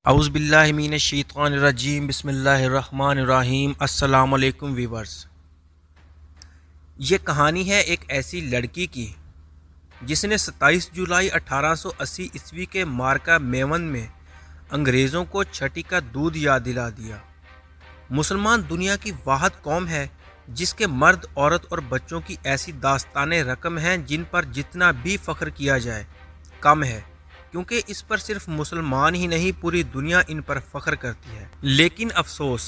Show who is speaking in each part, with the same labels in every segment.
Speaker 1: اعوذ باللہ من الشیطان الرجیم بسم اللہ الرحمن الرحیم۔ السلام علیکم ویورز۔ یہ کہانی ہے ایک ایسی لڑکی کی جس نے 27 جولائی 1880 عیسوی کے مارکا میون میں انگریزوں کو چھٹی کا دودھ یاد دلا دیا۔ مسلمان دنیا کی واحد قوم ہے جس کے مرد، عورت اور بچوں کی ایسی داستانیں رقم ہیں جن پر جتنا بھی فخر کیا جائے کم ہے، کیونکہ اس پر صرف مسلمان ہی نہیں پوری دنیا ان پر فخر کرتی ہے۔ لیکن افسوس،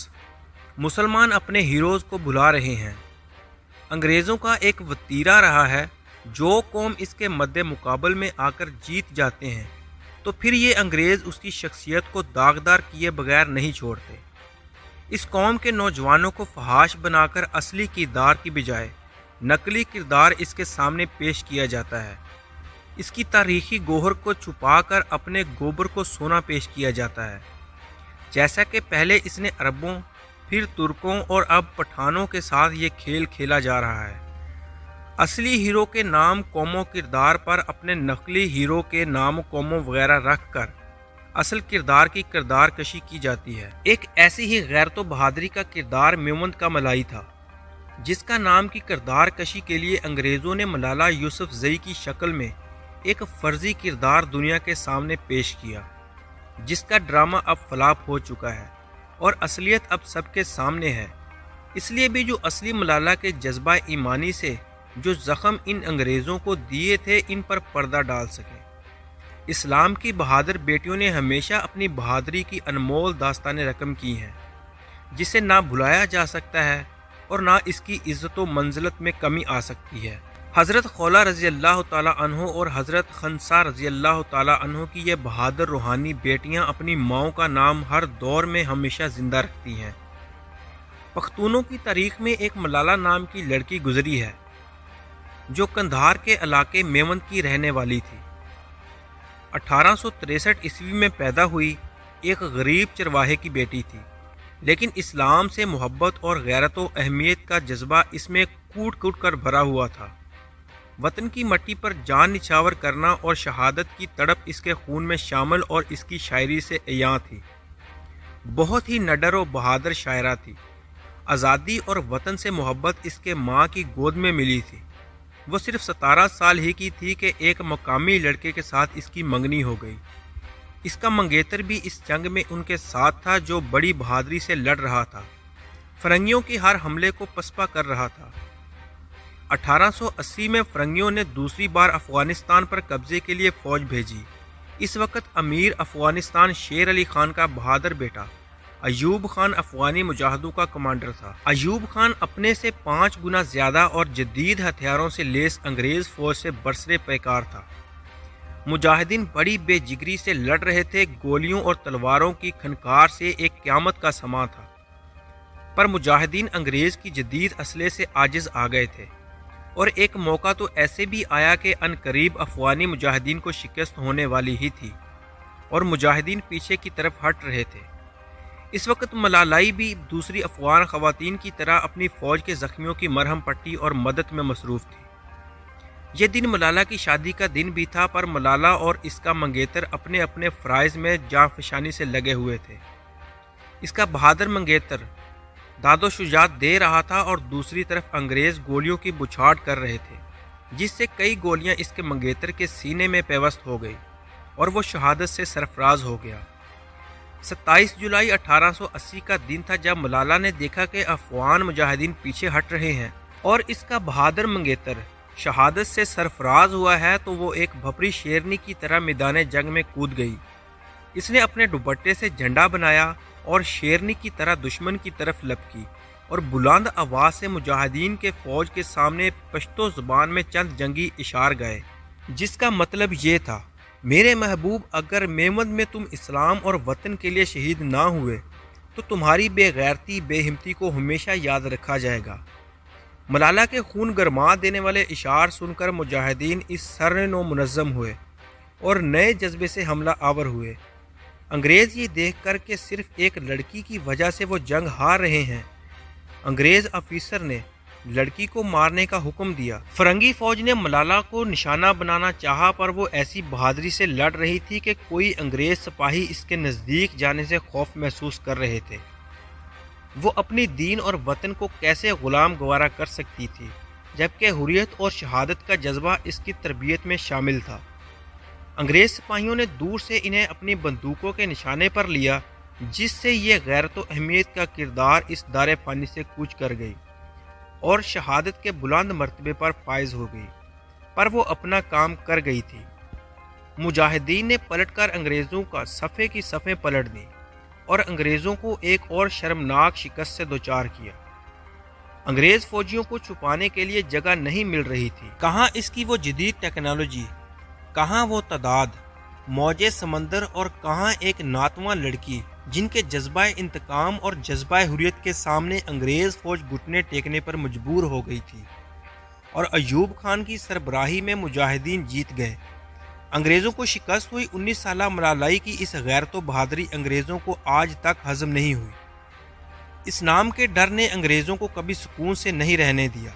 Speaker 1: مسلمان اپنے ہیروز کو بھلا رہے ہیں۔ انگریزوں کا ایک وتیرہ رہا ہے، جو قوم اس کے مد مقابل میں آ کر جیت جاتے ہیں تو پھر یہ انگریز اس کی شخصیت کو داغدار کیے بغیر نہیں چھوڑتے۔ اس قوم کے نوجوانوں کو فحاش بنا کر اصلی کردار کی بجائے نقلی کردار اس کے سامنے پیش کیا جاتا ہے۔ اس کی تاریخی گوہر کو چھپا کر اپنے گوبر کو سونا پیش کیا جاتا ہے، جیسا کہ پہلے اس نے عربوں، پھر ترکوں اور اب پٹھانوں کے ساتھ یہ کھیل کھیلا جا رہا ہے۔ اصلی ہیرو کے نام قوموں کردار پر اپنے نقلی ہیرو کے نام قوموں وغیرہ رکھ کر اصل کردار کی کردار کشی کی جاتی ہے۔ ایک ایسی ہی غیرت و بہادری کا کردار میوند کا ملائی تھا، جس کا نام کی کردار کشی کے لیے انگریزوں نے ملالہ یوسف زئی کی شکل میں ایک فرضی کردار دنیا کے سامنے پیش کیا، جس کا ڈرامہ اب فلاپ ہو چکا ہے اور اصلیت اب سب کے سامنے ہے۔ اس لیے بھی جو اصلی ملالہ کے جذبہ ایمانی سے جو زخم ان انگریزوں کو دیے تھے ان پر پردہ ڈال سکے۔ اسلام کی بہادر بیٹیوں نے ہمیشہ اپنی بہادری کی انمول داستانیں رقم کی ہیں، جسے نہ بھلایا جا سکتا ہے اور نہ اس کی عزت و منزلت میں کمی آ سکتی ہے۔ حضرت خولہ رضی اللہ تعالیٰ عنہ اور حضرت خنسا رضی اللہ تعالیٰ عنہ کی یہ بہادر روحانی بیٹیاں اپنی ماؤں کا نام ہر دور میں ہمیشہ زندہ رکھتی ہیں۔ پختونوں کی تاریخ میں ایک ملالہ نام کی لڑکی گزری ہے، جو قندھار کے علاقے میوند کی رہنے والی تھی۔ 1863 عیسوی میں پیدا ہوئی، ایک غریب چرواہے کی بیٹی تھی، لیکن اسلام سے محبت اور غیرت و اہمیت کا جذبہ اس میں کوٹ کوٹ کر بھرا ہوا تھا۔ وطن کی مٹی پر جان نچھاور کرنا اور شہادت کی تڑپ اس کے خون میں شامل اور اس کی شاعری سے عیاں تھی۔ بہت ہی نڈر و بہادر شاعرہ تھی۔ آزادی اور وطن سے محبت اس کے ماں کی گود میں ملی تھی۔ وہ صرف 17 سال ہی کی تھی کہ ایک مقامی لڑکے کے ساتھ اس کی منگنی ہو گئی۔ اس کا منگیتر بھی اس جنگ میں ان کے ساتھ تھا، جو بڑی بہادری سے لڑ رہا تھا، فرنگیوں کے ہر حملے کو پسپا کر رہا تھا۔ 1880 میں فرنگیوں نے دوسری بار افغانستان پر قبضے کے لیے فوج بھیجی۔ اس وقت امیر افغانستان شیر علی خان کا بہادر بیٹا ایوب خان افغانی مجاہدوں کا کمانڈر تھا۔ ایوب خان اپنے سے 5 گنا زیادہ اور جدید ہتھیاروں سے لیس انگریز فوج سے برسر پیکار تھا۔ مجاہدین بڑی بے جگری سے لڑ رہے تھے، گولیوں اور تلواروں کی کھنکار سے ایک قیامت کا سما تھا، پر مجاہدین انگریز کی جدید اسلحے سے عاجز آ گئے تھے، اور ایک موقع تو ایسے بھی آیا کہ عنقریب افغانی مجاہدین کو شکست ہونے والی ہی تھی اور مجاہدین پیچھے کی طرف ہٹ رہے تھے۔ اس وقت ملالائی بھی دوسری افغان خواتین کی طرح اپنی فوج کے زخمیوں کی مرہم پٹی اور مدد میں مصروف تھی۔ یہ دن ملالہ کی شادی کا دن بھی تھا، پر ملالہ اور اس کا منگیتر اپنے اپنے فرائض میں جاں فشانی سے لگے ہوئے تھے۔ اس کا بہادر منگیتر داد و شجاعت دے رہا تھا اور دوسری طرف انگریز گولیوں کی بچھاڑ کر رہے تھے، جس سے کئی گولیاں اس کے منگیتر کے سینے میں پیوست ہو گئی اور وہ شہادت سے سرفراز ہو گیا۔ 27 جولائی 1880 کا دن تھا جب ملالہ نے دیکھا کہ افغان مجاہدین پیچھے ہٹ رہے ہیں اور اس کا بہادر منگیتر شہادت سے سرفراز ہوا ہے، تو وہ ایک بھپری شیرنی کی طرح میدان جنگ میں کود گئی۔ اس نے اپنے دوپٹے سے جھنڈا بنایا اور شیرنی کی طرح دشمن کی طرف لپکی اور بلند آواز سے مجاہدین کے فوج کے سامنے پشتو زبان میں چند جنگی اشعار گائے، جس کا مطلب یہ تھا: میرے محبوب، اگر میوند میں تم اسلام اور وطن کے لیے شہید نہ ہوئے تو تمہاری بے غیرتی، بے ہمتی کو ہمیشہ یاد رکھا جائے گا۔ ملالہ کے خون گرما دینے والے اشعار سن کر مجاہدین اس سرنو منظم ہوئے اور نئے جذبے سے حملہ آور ہوئے۔ انگریز یہ دیکھ کر کہ صرف ایک لڑکی کی وجہ سے وہ جنگ ہار رہے ہیں، انگریز آفیسر نے لڑکی کو مارنے کا حکم دیا۔ فرنگی فوج نے ملالہ کو نشانہ بنانا چاہا، پر وہ ایسی بہادری سے لڑ رہی تھی کہ کوئی انگریز سپاہی اس کے نزدیک جانے سے خوف محسوس کر رہے تھے۔ وہ اپنی دین اور وطن کو کیسے غلام گوارا کر سکتی تھی، جبکہ حریت اور شہادت کا جذبہ اس کی تربیت میں شامل تھا۔ انگریز سپاہیوں نے دور سے انہیں اپنی بندوقوں کے نشانے پر لیا، جس سے یہ غیرت و اہمیت کا کردار اس دار فانی سے کوچ کر گئی اور شہادت کے بلند مرتبے پر فائز ہو گئی، پر وہ اپنا کام کر گئی تھی۔ مجاہدین نے پلٹ کر انگریزوں کا صفے کی صفیں پلٹ دیں اور انگریزوں کو ایک اور شرمناک شکست سے دوچار کیا۔ انگریز فوجیوں کو چھپانے کے لیے جگہ نہیں مل رہی تھی۔ کہاں اس کی وہ جدید ٹیکنالوجی، کہاں وہ تعداد، موجے سمندر، اور کہاں ایک ناتواں لڑکی جن کے جذبہ انتقام اور جذبہ حریت کے سامنے انگریز فوج گھٹنے ٹیکنے پر مجبور ہو گئی تھی، اور ایوب خان کی سربراہی میں مجاہدین جیت گئے۔ انگریزوں کو شکست ہوئی 19 سالہ ملالائی کی اس غیرت و بہادری انگریزوں کو آج تک ہضم نہیں ہوئی۔ اس نام کے ڈر نے انگریزوں کو کبھی سکون سے نہیں رہنے دیا۔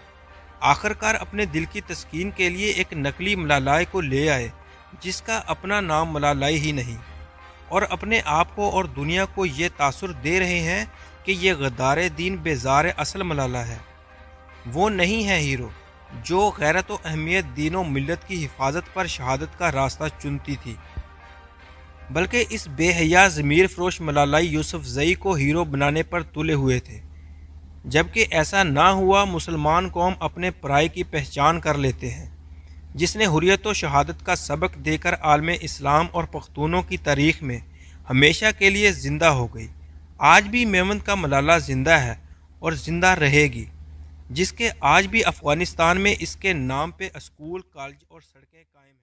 Speaker 1: آخرکار اپنے دل کی تسکین کے لیے ایک نقلی ملالائی کو لے آئے، جس کا اپنا نام ملالائی ہی نہیں، اور اپنے آپ کو اور دنیا کو یہ تاثر دے رہے ہیں کہ یہ غدار دین بیزار اصل ملالہ ہے۔ وہ نہیں ہے ہیرو جو غیرت و اہمیت دین و ملت کی حفاظت پر شہادت کا راستہ چنتی تھی، بلکہ اس بے حیا ضمیر فروش ملالائی یوسف زئی کو ہیرو بنانے پر تلے ہوئے تھے۔ جبکہ ایسا نہ ہوا، مسلمان قوم اپنے پرائی کی پہچان کر لیتے ہیں، جس نے حریت و شہادت کا سبق دے کر عالم اسلام اور پختونوں کی تاریخ میں ہمیشہ کے لیے زندہ ہو گئی۔ آج بھی میوند کا ملالہ زندہ ہے اور زندہ رہے گی، جس کے آج بھی افغانستان میں اس کے نام پہ اسکول، کالج اور سڑکیں قائم ہیں۔